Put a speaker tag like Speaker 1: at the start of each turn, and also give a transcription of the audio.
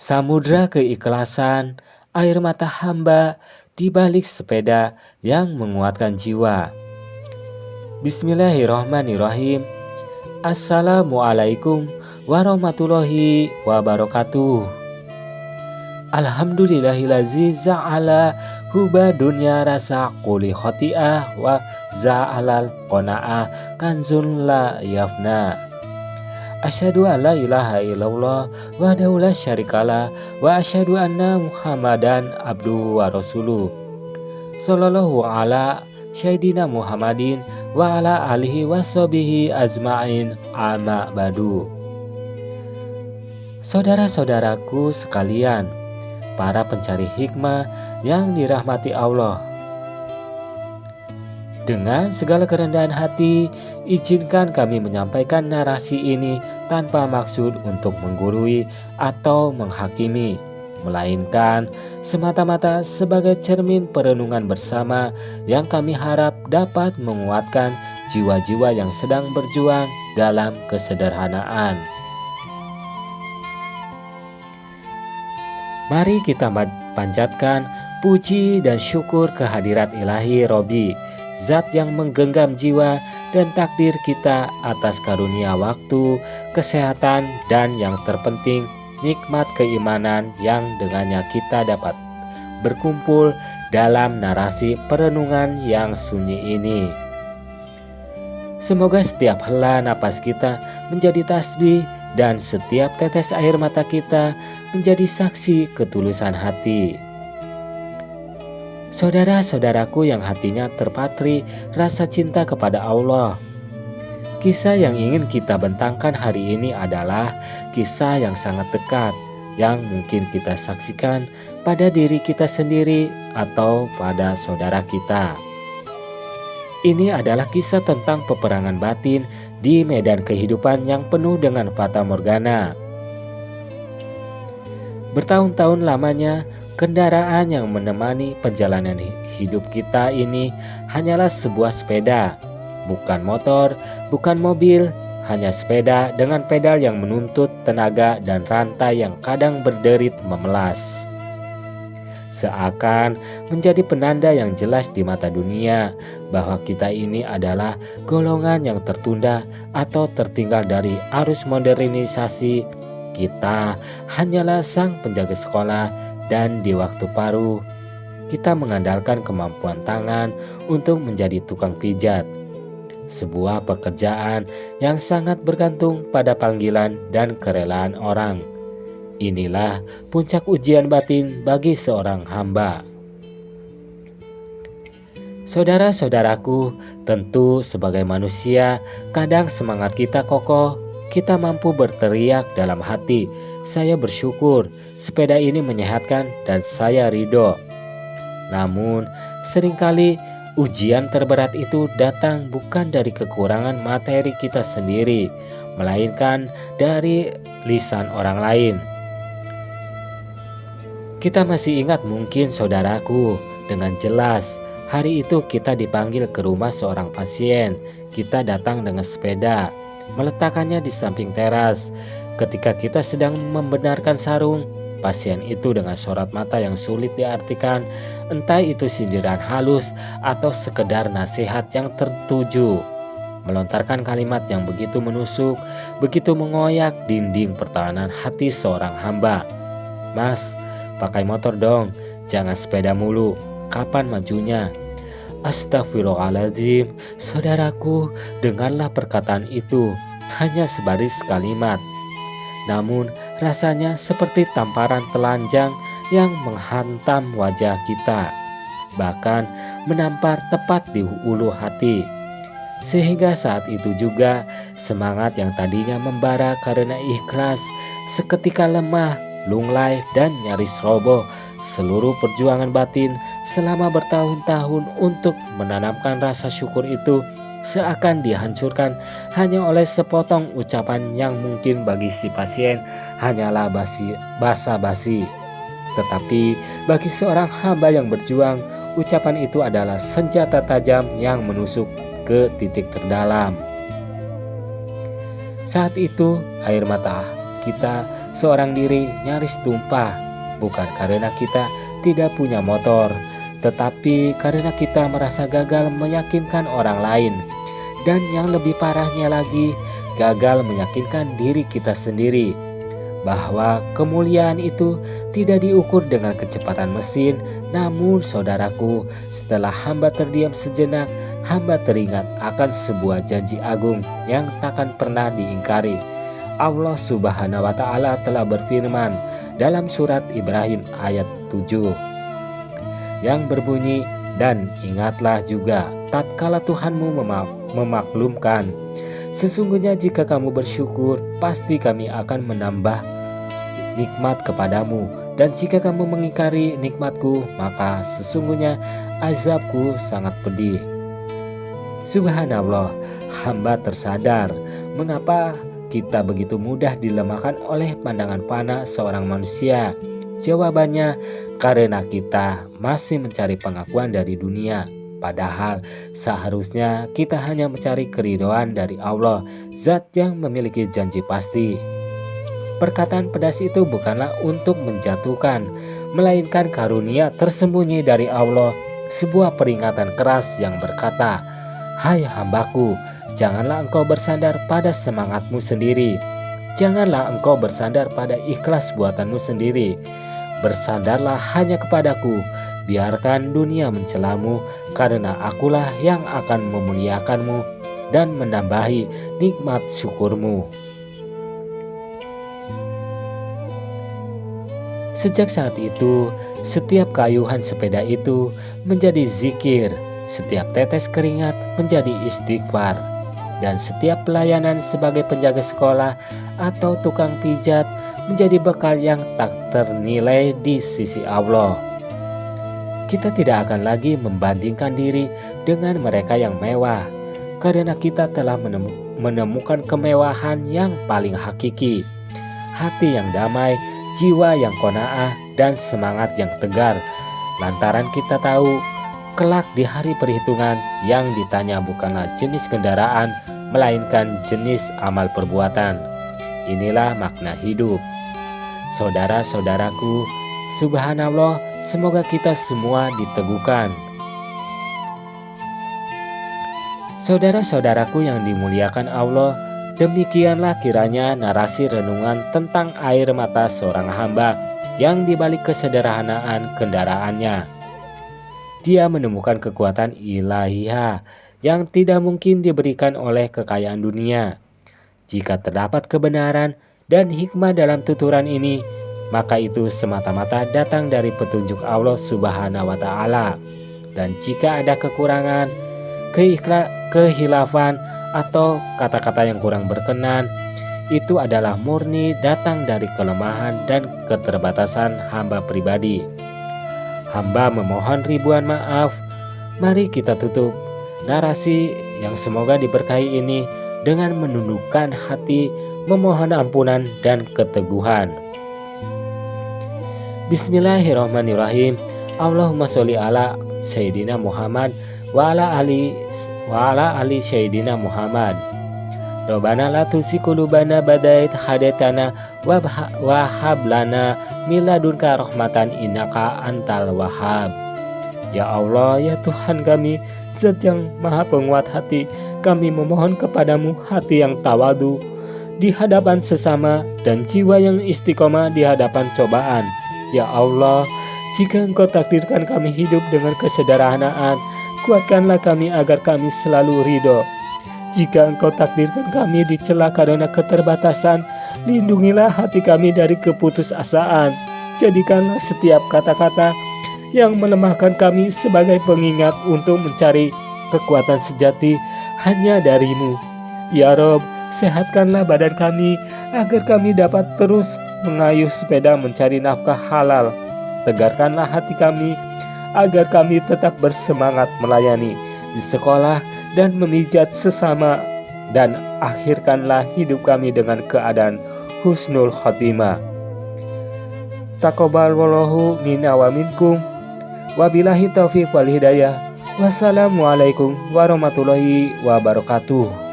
Speaker 1: samudra keikhlasan, air mata hamba di balik sepeda yang menguatkan jiwa. Bismillahirrahmanirrahim. Assalamualaikum warahmatullahi wabarakatuh. Alhamdulillahillazi za'ala huba dunya rasa quli khoti'ah wa za'alal qona'ah kanzun la yafna. Asyhadu an la ilaha illallah wahdahu la syarikalah wa asyhadu anna Muhammadan abduhu wa rasuluh. Sallallahu ala Sayyidina Muhammadin wa ala alihi wa sahbihi azma'in amma badu. Saudara-saudaraku sekalian, para pencari hikmah yang dirahmati Allah, dengan segala kerendahan hati, izinkan kami menyampaikan narasi ini tanpa maksud untuk menggurui atau menghakimi, melainkan semata-mata sebagai cermin perenungan bersama yang kami harap dapat menguatkan jiwa-jiwa yang sedang berjuang dalam kesederhanaan. Mari kita panjatkan puji dan syukur kehadirat ilahi Robi, Zat yang menggenggam jiwa dan takdir kita atas karunia waktu, kesehatan, dan yang terpenting nikmat keimanan yang dengannya kita dapat berkumpul dalam narasi perenungan yang sunyi ini. Semoga setiap hela napas kita menjadi tasbih dan setiap tetes air mata kita menjadi saksi ketulusan hati. Saudara-saudaraku yang hatinya terpatri rasa cinta kepada Allah, kisah yang ingin kita bentangkan hari ini adalah kisah yang sangat dekat, yang mungkin kita saksikan pada diri kita sendiri atau pada saudara kita. Ini adalah kisah tentang peperangan batin di medan kehidupan yang penuh dengan fata morgana. Bertahun-tahun lamanya, kendaraan yang menemani perjalanan hidup kita ini hanyalah sebuah sepeda, bukan motor, bukan mobil, hanya sepeda dengan pedal yang menuntut tenaga dan rantai yang kadang berderit memelas. Seakan menjadi penanda yang jelas di mata dunia bahwa kita ini adalah golongan yang tertunda atau tertinggal dari arus modernisasi. Kita hanyalah sang penjaga sekolah, dan di waktu paruh, kita mengandalkan kemampuan tangan untuk menjadi tukang pijat. Sebuah pekerjaan yang sangat bergantung pada panggilan dan kerelaan orang. Inilah puncak ujian batin bagi seorang hamba. Saudara-saudaraku, tentu sebagai manusia, kadang semangat kita kokoh, kita mampu berteriak dalam hati, "Saya bersyukur, sepeda ini menyehatkan dan saya ridho." Namun, seringkali ujian terberat itu datang bukan dari kekurangan materi kita sendiri, melainkan dari lisan orang lain. Kita masih ingat mungkin saudaraku, dengan jelas, hari itu kita dipanggil ke rumah seorang pasien. Kita datang dengan sepeda, meletakkannya di samping teras. Ketika kita sedang membenarkan sarung, pasien itu dengan sorot mata yang sulit diartikan, entah itu sindiran halus atau sekedar nasihat yang tertuju, melontarkan kalimat yang begitu menusuk, begitu mengoyak dinding pertahanan hati seorang hamba. "Mas, pakai motor dong, jangan sepeda mulu, kapan majunya?" Astagfirullahaladzim, saudaraku, dengarlah perkataan itu, hanya sebaris kalimat. Namun rasanya seperti tamparan telanjang yang menghantam wajah kita, bahkan menampar tepat di ulu hati. Sehingga saat itu juga semangat yang tadinya membara karena ikhlas seketika lemah, lunglai, dan nyaris roboh. Seluruh perjuangan batin selama bertahun-tahun untuk menanamkan rasa syukur itu seakan dihancurkan hanya oleh sepotong ucapan yang mungkin bagi si pasien hanyalah basa-basi. Tetapi bagi seorang hamba yang berjuang, ucapan itu adalah senjata tajam yang menusuk ke titik terdalam. Saat itu air mata kita seorang diri nyaris tumpah, bukan karena kita tidak punya motor, tetapi karena kita merasa gagal meyakinkan orang lain. Dan yang lebih parahnya lagi, gagal meyakinkan diri kita sendiri bahwa kemuliaan itu tidak diukur dengan kecepatan mesin. Namun saudaraku, setelah hamba terdiam sejenak, hamba teringat akan sebuah janji agung yang takkan pernah diingkari. Allah Subhanahu wa Ta'ala telah berfirman dalam surat Ibrahim ayat 7 yang berbunyi, "Dan ingatlah juga tatkala Tuhanmu memaklumkan, sesungguhnya jika kamu bersyukur, pasti kami akan menambah nikmat kepadamu. Dan jika kamu mengingkari nikmatku, maka sesungguhnya azabku sangat pedih." Subhanallah, hamba tersadar mengapa kita begitu mudah dilemahkan oleh pandangan fana seorang manusia. Jawabannya, karena kita masih mencari pengakuan dari dunia. Padahal seharusnya kita hanya mencari keridhaan dari Allah, Zat yang memiliki janji pasti. Perkataan pedas itu bukanlah untuk menjatuhkan, melainkan karunia tersembunyi dari Allah, sebuah peringatan keras yang berkata, "Hai hambaku, janganlah engkau bersandar pada semangatmu sendiri. Janganlah engkau bersandar pada ikhlas buatanmu sendiri. Bersandarlah hanya kepadaku. Biarkan dunia mencelamu, karena akulah yang akan memuliakanmu dan menambahi nikmat syukurmu." Sejak saat itu, setiap kayuhan sepeda itu menjadi zikir, setiap tetes keringat menjadi istighfar, dan setiap pelayanan sebagai penjaga sekolah atau tukang pijat menjadi bekal yang tak ternilai di sisi Allah. Kita tidak akan lagi membandingkan diri dengan mereka yang mewah, karena kita telah menemukan kemewahan yang paling hakiki, hati yang damai, jiwa yang qanaah, dan semangat yang tegar. Lantaran kita tahu, kelak di hari perhitungan yang ditanya bukanlah jenis kendaraan, melainkan jenis amal perbuatan. Inilah makna hidup. Saudara-saudaraku, subhanallah, semoga kita semua diteguhkan. Saudara-saudaraku yang dimuliakan Allah, demikianlah kiranya narasi renungan tentang air mata seorang hamba yang dibalik kesederhanaan kendaraannya. Dia menemukan kekuatan ilahiyah yang tidak mungkin diberikan oleh kekayaan dunia. Jika terdapat kebenaran dan hikmah dalam tuturan ini, maka itu semata-mata datang dari petunjuk Allah Subhanahu wa Ta'ala. Dan jika ada kekurangan, kehilafan, atau kata-kata yang kurang berkenan, itu adalah murni datang dari kelemahan dan keterbatasan hamba pribadi. Hamba memohon ribuan maaf. Mari kita tutup narasi yang semoga diberkahi ini dengan menundukkan hati, memohon ampunan dan keteguhan. Bismillahirrahmanirrahim. Allahumma sholli ala Sayyidina Muhammad wa ala ali Sayyidina Muhammad. Rabbana la tuzigh qulubana ba'da idh hadaitana wa hab lana min ladunka rahmatan innaka antal wahhab. Ya Allah, ya Tuhan kami, Zat yang maha penguat hati, kami memohon kepadamu hati yang tawadu di hadapan sesama dan jiwa yang istiqomah di hadapan cobaan. Ya Allah, jika Engkau takdirkan kami hidup dengan kesederhanaan, kuatkanlah kami agar kami selalu ridho. Jika Engkau takdirkan kami dicela karena keterbatasan, lindungilah hati kami dari keputusasaan. Jadikanlah setiap kata-kata yang melemahkan kami sebagai pengingat untuk mencari kekuatan sejati hanya dari-Mu. Ya Rob, sehatkanlah badan kami agar kami dapat terus mengayuh sepeda mencari nafkah halal. Tegarkanlah hati kami agar kami tetap bersemangat melayani di sekolah dan memijat sesama, dan akhirkanlah hidup kami dengan keadaan husnul khotimah. Taqabbalallahu minna wa minkum. Wabillahi taufiq wal hidayah. Wassalamualaikum warahmatullahi wabarakatuh.